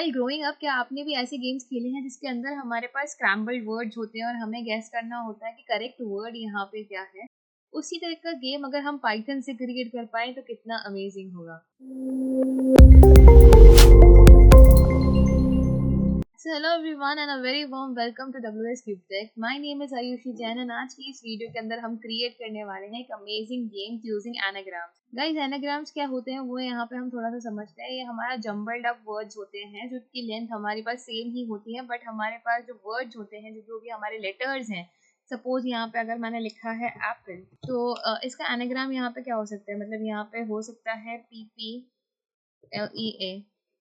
While growing up क्या आपने भी ऐसे गेम्स खेले हैं जिसके अंदर हमारे पास स्क्रैम्बल्ड वर्ड्स होते हैं और हमें गैस करना होता है कि करेक्ट वर्ड यहाँ पे क्या है? उसी तरह का गेम अगर हम पाइथन से क्रिएट कर पाए तो कितना अमेजिंग होगा। So hello everyone and a very warm welcome to WS Cube Tech. My name is Ayushi Jain and आज की इस वीडियो के अंदर हम क्रिएट करने वाले हैं एक amazing game using anagrams. Guys anagrams क्या होते हैं वो यहाँ पे हम थोड़ा सा समझते हैं। ये हमारा जम्बल्ड अप वर्ड्स होते हैं जो की लेंथ हमारे पास सेम ही होती है, बट हमारे पास जो वर्ड्स होते हैं जो भी हमारे लेटर्स हैं, सपोज यहाँ पे अगर मैंने लिखा है एप्पल तो इसका एनाग्राम यहाँ पे क्या हो सकता है, मतलब यहाँ पे हो सकता है PPLEA,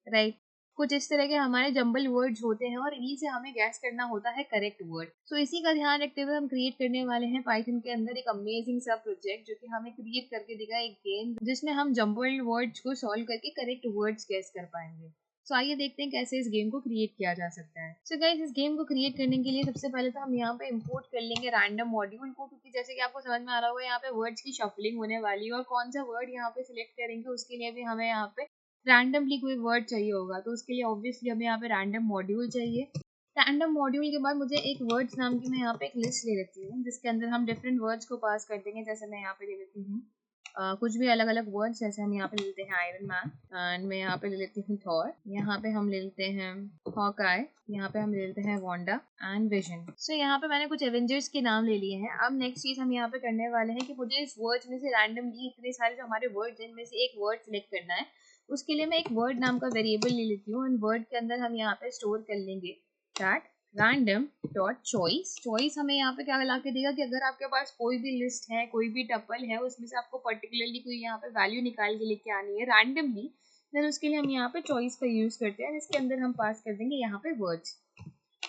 राइट। कुछ इस तरह के हमारे जंबल वर्ड्स होते हैं और इन्हीं से हमें गैस करना होता है करेक्ट वर्ड। सो इसी का ध्यान रखते हुए हम क्रिएट करने वाले हैं पाइथन के अंदर एक अमेजिंग सा प्रोजेक्ट जो कि हमें क्रिएट करके देगा एक गेम जिसमें हम जंबल वर्ड्स को सॉल्व करके करेक्ट वर्ड्स गैस कर पाएंगे। सो आइए देखते हैं कैसे इस गेम को क्रिएट किया जा सकता है। सो गाइस इस गेम को क्रिएट करने के लिए सबसे पहले तो हम यहाँ पे इंपोर्ट कर लेंगे रैंडम मॉड्यूल को, क्योंकि जैसे कि आपको समझ में आ रहा होगा यहाँ पे वर्ड्स की शफलिंग होने वाली है और कौन सा वर्ड यहाँ पे सिलेक्ट करेंगे उसके लिए भी हमें यहाँ पे रैंडमली कोई वर्ड चाहिए होगा, तो उसके लिए ऑब्वियसली हमें यहाँ पे रैंडम मॉड्यूल चाहिए। रैंडम मॉड्यूल के बाद मुझे एक वर्ड्स नाम की मैं यहाँ पे एक लिस्ट ले लेती हूँ जिसके अंदर हम डिफरेंट वर्ड्स को पास कर देंगे। जैसे मैं यहाँ पे ले लेती हूँ कुछ भी अलग अलग वर्ड्स, जैसे हम यहाँ पे ले लेते हैं आयरन मैन एंड मैं यहाँ पे ले लेती हूँ थॉर, यहाँ पे हम ले लेते हैं हॉकाई, यहाँ पे हम ले लेते हैं वांडा एंड विजन। सो यहाँ पे मैंने कुछ एवेंजर्स के नाम ले लिए हैं। अब नेक्स्ट चीज हम यहाँ पे करने वाले हैं कि मुझे इस वर्ड्स में से रैंडमली इतने सारे जो हमारे वर्ड्स हैं इनमें से एक वर्ड सिलेक्ट करना है। उसके लिए मैं एक वर्ड नाम का वेरिएबल ले लेती हूँ एंड वर्ड के अंदर हम यहाँ पे स्टोर कर लेंगे that random dot choice. Choice हमें यहाँ पे क्या ला के देगा कि अगर आपके पास कोई भी लिस्ट है, कोई भी टपल है, उसमें से आपको पर्टिकुलरली कोई यहाँ पे वैल्यू निकाल के लेके आनी है रैंडमली, देन उसके लिए हम यहाँ पे चॉइस का यूज करते हैं। इसके अंदर हम पास कर देंगे यहाँ पे वर्ड्स।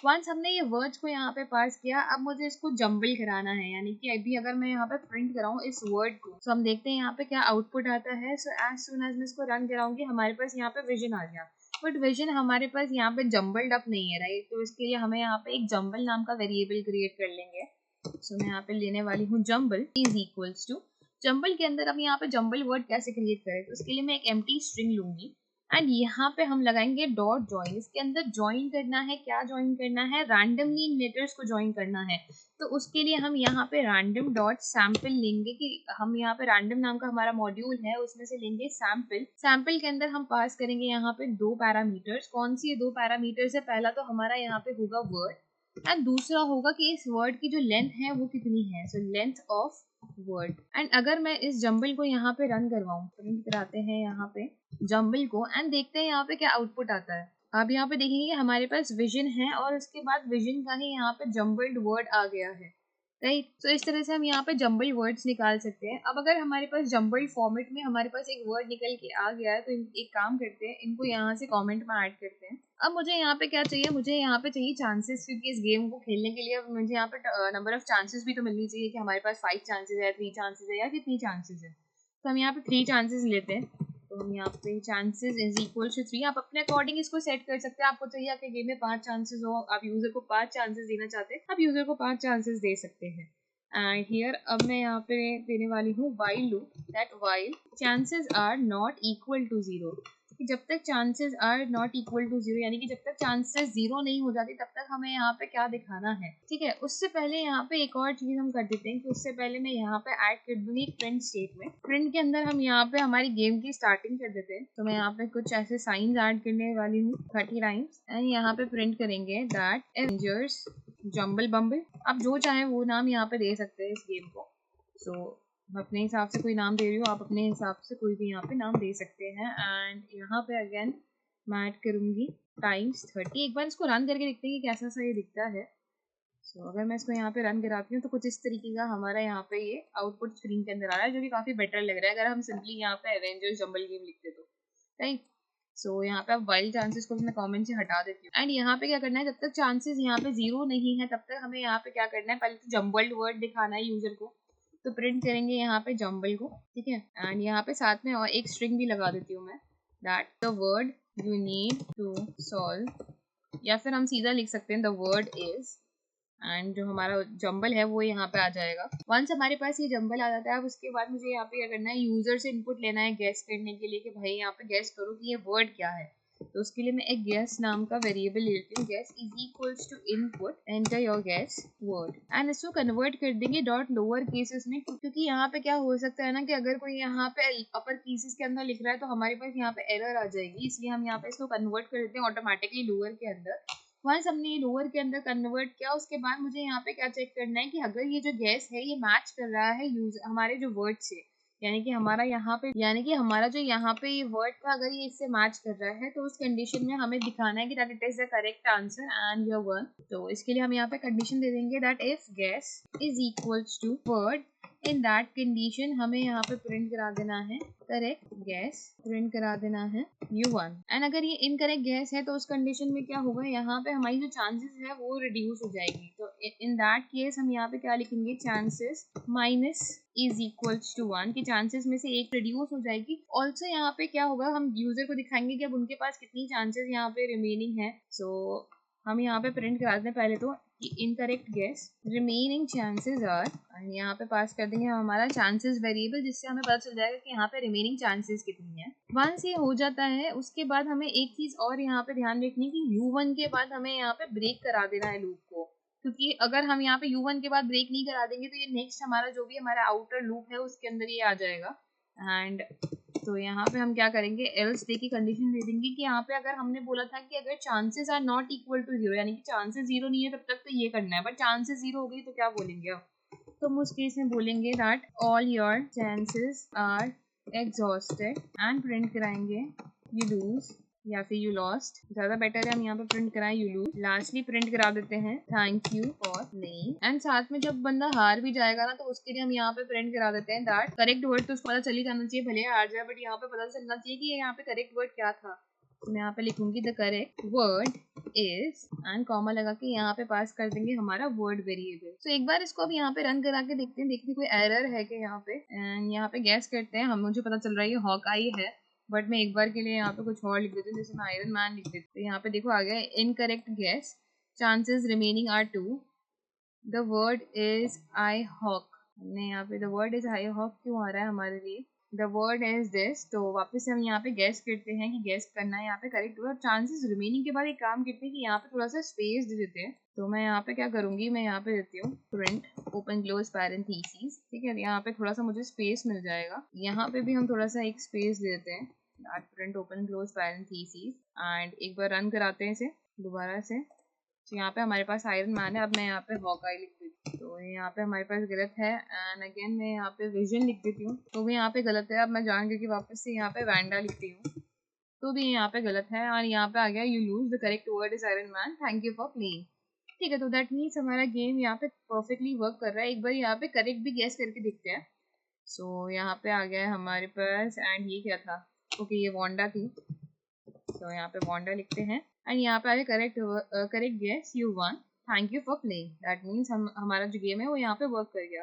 वंस हमने ये वर्ड्स को यहाँ पे पास किया, अब मुझे इसको जंबल कराना है, यानी कि अभी अगर मैं यहाँ पे प्रिंट कराऊँ इस वर्ड को तो हम देखते हैं यहाँ पे क्या आउटपुट आता है। सो एज सून एज मैं इसको रन कराऊंगी हमारे पास यहाँ पे विजन आ गया, बट विजन हमारे पास यहाँ पे जंबल्ड अप नहीं है, राइट। तो इसके लिए हमें यहाँ पे एक जंबल नाम का वेरिएबल क्रिएट कर लेंगे। सो मैं यहाँ पे लेने वाली हूँ jumble is equals to, jumble के अंदर अब यहाँ पे जंबल वर्ड कैसे क्रिएट करें, तो उसके लिए मैं एक एम्प्टी स्ट्रिंग लूंगी एंड यहाँ पे हम लगाएंगे डॉट ज्वाइन। इसके अंदर ज्वाइन करना है, क्या ज्वाइन करना है, रैंडमली इन लेटर्स को ज्वाइन करना है। तो उसके लिए हम यहाँ पे रैंडम डॉट सैम्पल लेंगे कि हम यहाँ पे रैंडम नाम का हमारा मॉड्यूल है उसमें से लेंगे सैम्पल। सैम्पल के अंदर हम पास करेंगे यहाँ पे दो पैरामीटर्स। कौन सी दो पैरामीटर्स है, पहला तो हमारा यहाँ पे होगा वर्ड एंड दूसरा होगा कि इस वर्ड की जो लेंथ है वो कितनी है, so length of word. And अगर मैं इस जंबल को यहाँ पे रन करवाऊँ, प्रिंट कराते हैं यहाँ पे जंबल को एंड देखते हैं यहाँ पे क्या आउटपुट आता है। आप यहाँ पे देखेंगे कि हमारे पास विजन है और उसके बाद विजन का ही यहाँ पे जंबल्ड वर्ड आ गया है, राइट। तो इस तरह से हम यहाँ पे जंबल वर्ड्स निकाल सकते हैं। अब अगर हमारे पास जंबल्ड फॉर्मेट में हमारे पास एक वर्ड निकल के आ गया है तो एक काम करते हैं, इनको यहाँ से कमेंट में ऐड करते हैं। अब मुझे यहाँ पे क्या चाहिए, मुझे यहाँ पे चाहिए चांसेस, क्योंकि इस गेम को खेलने के लिए मुझे यहाँ पे नंबर ऑफ चांसेस भी तो मिलनी चाहिए कि हमारे पास 5 चांसेस है, 3 चांसेस है या कितनी चांसेस है। तो हम यहाँ पे 3 चांसेस लेते हैं। तो हम यहाँ पे चांसेस इज इक्वल टू 3, आप अपने अकॉर्डिंग इसको सेट कर सकते हैं। आपको चाहिए आपके गेम में 5 चांसेस हो, आप यूजर को 5 चांसेस देना चाहते हैं, आप यूजर को 5 चांसेस दे सकते हैं। एंड हियर अब मैं यहाँ पे देने वाली हूँ while loop that while chances are not equal to 0, कि जब तक chances are not equal to 0 यानी कि जब तक चांसेस 0 नहीं हो जाती तब तक हमें यहाँ पे क्या दिखाना है, ठीक है। उससे पहले यहाँ पे एक और चीज हम कर देते हैं कि उससे पहले मैं यहाँ पे ऐड कर दूंगी प्रिंट स्टेटमेंट। प्रिंट के अंदर हम यहाँ पे हमारी गेम की स्टार्टिंग कर देते हैं। तो मैं यहाँ पे कुछ ऐसे साइंस ऐड करने वाली हूँ 30 टाइम्स एंड यहाँ पे प्रिंट करेंगे दैट एवेंजर्स जंबल बम्बल। आप जो चाहे वो नाम यहाँ पे दे सकते हैं इस गेम को। सो मैं अपने हिसाब से कोई नाम दे रही हूँ, आप अपने हिसाब से कोई भी यहाँ पे नाम दे सकते हैं। एंड यहाँ पे अगेन मैं ऐड करूँगी टाइम्स 30। एक बार इसको रन करके देखते हैं कि कैसा सा ये दिखता है। सो अगर मैं इसको यहाँ पे रन कराती हूँ तो कुछ इस तरीके का हमारा यहाँ पे ये आउटपुट स्क्रीन के अंदर आ रहा है, जो कि काफी बेटर लग रहा है अगर हम सिंपली यहाँ पे एवेंजर्स जंबल गेम लिखते तो, राइट। सो यहाँ पे आप वाइल्ड चांसेस को मैं कमेंट से हटा देती हूँ। एंड यहाँ पे क्या करना है, जब तक चांसेस यहाँ पे 0 नहीं है तब तक हमें यहाँ पे क्या करना है, पहले तो जंबल्ड वर्ड दिखाना है यूजर को। तो प्रिंट करेंगे यहाँ पे जंबल को, ठीक है। एंड यहाँ पे साथ में और एक स्ट्रिंग भी लगा देती हूँ मैं that the word you need to solve, या फिर हम सीधा लिख सकते हैं द वर्ड इज, एंड जो हमारा जंबल है वो यहाँ पे आ जाएगा। वंस हमारे पास ये जंबल आ जाता है, अब उसके बाद मुझे यहाँ पे क्या करना है, यूजर से इनपुट लेना है गैस करने के लिए कि भाई यहाँ पे गैस करो कि ये वर्ड क्या है। तो उसके लिए मैं एक guess नाम का वेरिएबल ले लेती हूँ. guess is equals to input, enter your guess word and इसको कन्वर्ट कर देंगे डॉट लोअर केसेस में, क्योंकि यहाँ पे क्या हो सकता है ना कि अगर कोई यहाँ पे अपर केसेस के अंदर लिख रहा है तो हमारे पास यहाँ पे एरर आ जाएगी, इसलिए हम यहाँ पे इसको कन्वर्ट कर देते हैं ऑटोमेटिकली लोअर के अंदर. वंस हमने ये लोअर के अंदर कन्वर्ट किया, उसके बाद मुझे यहाँ पे क्या चेक करना है कि अगर ये जो गैस है ये मैच कर रहा है हमारे जो वर्ड से, यानी कि हमारा जो यहाँ पे ये वर्ड था अगर ये इससे मैच कर रहा है तो उस कंडीशन में हमें दिखाना है कि that it is the correct answer and your one. तो इसके लिए हम यहाँ पे कंडीशन दे देंगे that if guess is equals to word, in that condition हमें यहाँ पे प्रिंट करा देना है करेक्ट गैस, प्रिंट करा देना है u1. एंड अगर ये इनकरेक्ट गैस है तो उस कंडीशन में क्या होगा, यहाँ पे हमारी जो चांसेस है वो रिड्यूस हो जाएगी. तो इन दैट केस हम यहाँ पे क्या लिखेंगे, chances minus is equals to 1, की चांसेस में से एक रिड्यूस हो जाएगी. ऑल्सो यहाँ पे क्या होगा, हम यूजर को दिखाएंगे कि अब उनके पास कितनी चांसेस यहाँ पे रिमेनिंग है. सो हम यहाँ पे प्रिंट करा दें पहले तो कि incorrect guess, remaining chances are, and यहाँ पे पास कर देंगे हमारा चांसेस वेरिएबल, जिससे हमें पता चल जाएगा कि यहाँ पे रिमेनिंग चांसेस कितनी है. वंस ये हो जाता है उसके बाद हमें एक चीज और यहाँ पे ध्यान रखनी कि u1 के बाद हमें यहाँ पे ब्रेक करा देना है लूप को, क्योंकि अगर हम यहाँ पे u1 के बाद ब्रेक नहीं करा देंगे तो ये नेक्स्ट हमारा जो भी हमारा आउटर लूप है उसके अंदर ये आ जाएगा. एंड तो यहाँ पे हम क्या करेंगे, एल्स डे की कंडीशन दे देंगे कि यहाँ पे अगर हमने बोला था कि अगर chances are not equal to 0, यानी कि चांसेस 0 नहीं है तब तक तो ये करना है, बट चांसेस 0 हो गई तो क्या बोलेंगे अब, तो हम उस केस में बोलेंगे that all your chances are exhausted and print कराएंगे यू लूज या फिर यू लॉस्ट. ज्यादा बेटर है हम यहाँ पे प्रिंट कराएं यू लूज. लास्टली प्रिंट करा देते हैं thank you for playing. And साथ में जब बंदा हार भी जाएगा ना तो उसके लिए हम यहाँ पे प्रिंट करा देते हैं दैट करेक्ट वर्ड, तो उसको पता चल ही जाना चाहिए भले हार जाए, बट यहाँ पे पता चलना चाहिए कि यहाँ पे करेक्ट वर्ड क्या था. तो मैं यहाँ पे लिखूंगी the correct word is and comma लगा के यहाँ पे पास कर देंगे हमारा वर्ड वेरिएबल. तो एक बार इसको अब यहाँ पे रन करा के देखते हैं, देखते कोई एरर है कि यहाँ पे, एंड यहाँ पे गैस करते हैं. हम मुझे पता चल रहा है ये हॉकाई है, बट मैं एक बार के लिए यहाँ पे कुछ और लिख देती हूँ, जैसे मैं आयरन मैन लिख देती हूँ. यहाँ पे देखो आ गया incorrect guess, chances remaining are 2, the word is I hawk. हमने यहाँ पे the word is I hawk क्यों आ रहा है हमारे लिए, द वर्ड इज दिस. तो वापस से हम यहाँ पे गैस करते हैं कि गैस करना है यहाँ पे करेक्ट वर्ड. चांसेस रिमेनिंग के बाद एक काम करते हैं कि यहाँ पे थोड़ा सा स्पेस दे देते हैं. तो मैं यहाँ पे क्या करूंगी, मैं यहाँ पे देती हूँ प्रिंट ओपन क्लोज पैरेंथेसिस. ठीक है, यहाँ पे थोड़ा सा मुझे स्पेस मिल जाएगा. यहाँ पे भी हम थोड़ा सा एक स्पेस दे देते हैं print open close parenthesis. And एक बार रन कराते हैं इसे दोबारा से. तो यहाँ पे हमारे पास आयरन मैन है, अब मैं यहाँ पे हॉकाई लिख देती हूँ तो यहाँ पे हमारे पास गलत है. एंड अगेन मैं यहाँ पे विजन लिख देती हूँ तो भी यहाँ पे गलत है. अब मैं जान गई कि वापस से यहाँ पे वैंडा लिखती हूँ तो भी यहाँ पे गलत है. और यहाँ पे आ गया you lose, the correct word is iron man, thank you for playing. ठीक है, तो दैट मीन्स हमारा गेम यहाँ पे परफेक्टली वर्क कर रहा है. एक बार यहाँ पे करेक्ट भी गैस करके देखते हैं. सो यहाँ पे आ गया है हमारे पास, एंड ये क्या था, ओके ये वांडा थी. तो यहाँ पे वांडा लिखते हैं एंड यहाँ पे आगे correct guess you won, thank you for playing. That means हमारा जो गेम है वो यहाँ पे वर्क कर गया.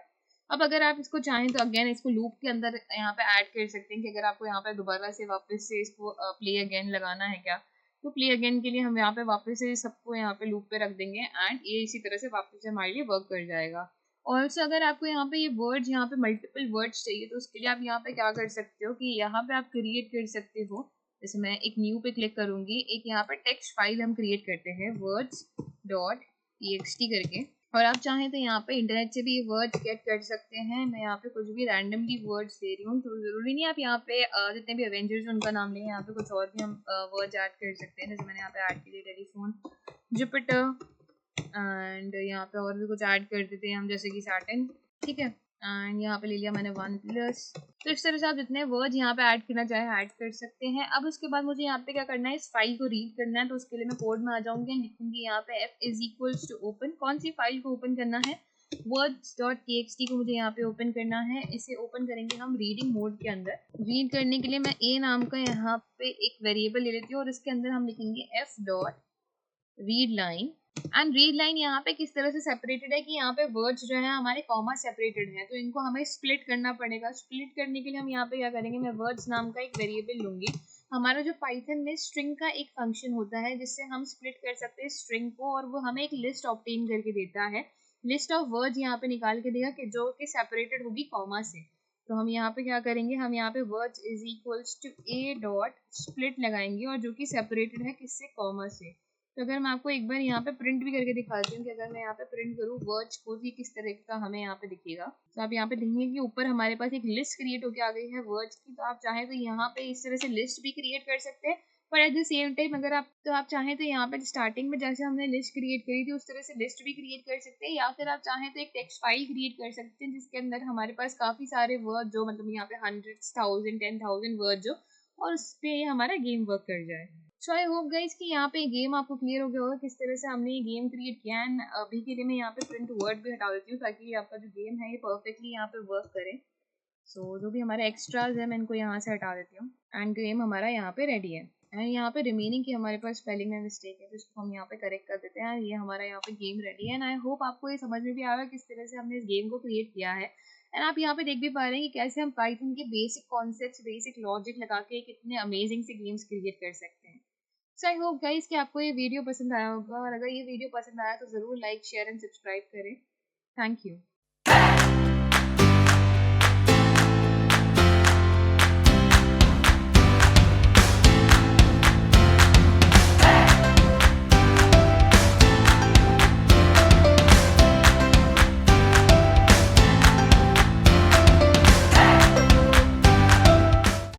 अब अगर आप इसको चाहें तो अगेन इसको लूप के अंदर यहाँ पे ऐड कर सकते हैं कि अगर आपको यहाँ पे दोबारा से वापस से इसको प्ले अगेन लगाना है क्या, तो प्ले अगेन के लिए हम यहाँ पे वापस से सबको यहाँ पे लूप पे रख देंगे एंड ये इसी तरह से वापस से हमारे लिए वर्क कर जाएगा. ऑल्सो अगर आपको यहाँ पे ये वर्ड्स यहाँ पे मल्टीपल वर्ड्स चाहिए तो उसके लिए आप यहाँ पे क्या कर सकते हो कि यहाँ पे आप क्रिएट कर सकते हो. जैसे मैं एक न्यू पे क्लिक करूंगी, एक यहाँ पे टेक्स्ट फाइल हम क्रिएट करते हैं words.txt करके, और आप चाहें तो यहाँ पे इंटरनेट से भी वर्ड्स गेट कर सकते हैं. मैं यहाँ पे कुछ भी रैंडमली वर्ड्स दे रही हूँ, तो जरूरी नहीं आप यहाँ पे जितने भी एवेंजर्स उनका नाम लें. यहाँ पे कुछ और भी हम वर्ड्स ऐड कर सकते हैं. जैसे मैंने यहाँ पे ऐड किए टेलीफोन, जुपिटर, एंड यहाँ पे और भी कुछ ऐड कर देते हैं हम जैसे कि सैटर्न. ठीक है, एंड यहाँ पे ले लिया मैंने वन प्लस. तो इस तरह से आप जितने वर्ड यहाँ पे ऐड करना चाहे ऐड कर सकते हैं. अब उसके बाद मुझे यहाँ पे क्या करना है, इस फाइल को रीड करना है. तो उसके लिए मैं कोड में आ जाऊंगी एंड लिखूंगी यहाँ पे f is equals to open. कौन सी फाइल को ओपन करना है, words.txt को मुझे यहाँ पे ओपन करना है. इसे ओपन करेंगे हम रीडिंग मोड के अंदर. रीड करने के लिए मैं a नाम का यहाँ पे एक वेरिएबल ले लेती हूँ और इसके अंदर हम लिखेंगे f dot read line. And read line यहाँ पे किस तरह से सेपरेटेड है कि यहाँ पे वर्ड्स जो है हमारे कॉमा सेपरेटेड है, तो इनको हमें स्प्लिट करना पड़ेगा. स्प्लिट करने के लिए हम यहाँ पे क्या करेंगे, मैं वर्ड्स नाम का एक वेरिएबल लूंगी. हमारा जो पाइथन में स्ट्रिंग का एक फंक्शन होता है जिससे हम स्प्लिट कर सकते हैं स्ट्रिंग को, और वो हमें एक लिस्ट ऑब्टेन करके देता है. लिस्ट ऑफ वर्ड्स यहाँ पे निकाल के देगा कि जो कि सेपरेटेड होगी कॉमा से. तो हम यहाँ पे क्या करेंगे, हम यहाँ पे words is equals to a dot split लगाएंगे, और जो कि सेपरेटेड है किससे, कॉमा से। तो अगर मैं आपको एक बार यहाँ पे प्रिंट भी करके दिखाती हूँ कि अगर मैं यहाँ पे प्रिंट करूँ वर्ड्स को, ये किस तरह का हमें यहाँ पे दिखेगा। तो आप यहाँ पे देखेंगे कि ऊपर हमारे पास एक लिस्ट क्रिएट होकर आ गई है वर्ड्स की। तो आप चाहें तो यहाँ पे इस तरह से लिस्ट भी क्रिएट कर सकते हैं, पर एट द सेम टाइम अगर आप चाहें तो यहाँ पे स्टार्टिंग में जैसे हमने लिस्ट क्रिएट करी थी उस तरह से लिस्ट भी क्रिएट कर सकते हैं, या फिर आप चाहें तो एक टेक्स्ट फाइल क्रिएट कर सकते हैं जिसके अंदर हमारे पास काफ़ी सारे वर्ड जो मतलब यहाँ पे 100, 1000, 10,000 वर्ड जो, और उस पर हमारा गेम वर्क कर जाए। सो आई होप गाइस कि यहाँ पे गेम आपको क्लियर हो गया होगा किस तरह से हमने ये गेम क्रिएट किया है। एंड अभी के लिए मैं यहाँ पे प्रिंट वर्ड भी हटा देती हूँ ताकि आपका जो गेम है ये परफेक्टली यहाँ पे वर्क करे। सो जो भी हमारे एक्स्ट्राज है मैं इनको यहाँ से हटा देती हूँ, एंड गेम हमारा यहाँ पे रेडी है। एंड यहाँ पे रिमेनिंग की हमारे पास स्पेलिंग में मिस्टेक है, तो इसको हम यहाँ पे करेक्ट कर देते हैं। ये हमारा यहाँ पे गेम रेडी है, एंड आई होप आपको ये समझ में भी आएगा किस तरह से हमने इस गेम को क्रिएट किया है। एंड आप यहाँ पे देख भी पा रहे हैं कि कैसे हम पाइथन के बेसिक कॉन्सेप्ट्स, बेसिक लॉजिक लगा के कितने अमेजिंग से गेम्स क्रिएट कर सकते हैं। सो आई होप गाइस कि आपको ये वीडियो पसंद आया होगा, और अगर ये वीडियो पसंद आया तो ज़रूर लाइक, शेयर एंड सब्सक्राइब करें। Thank you.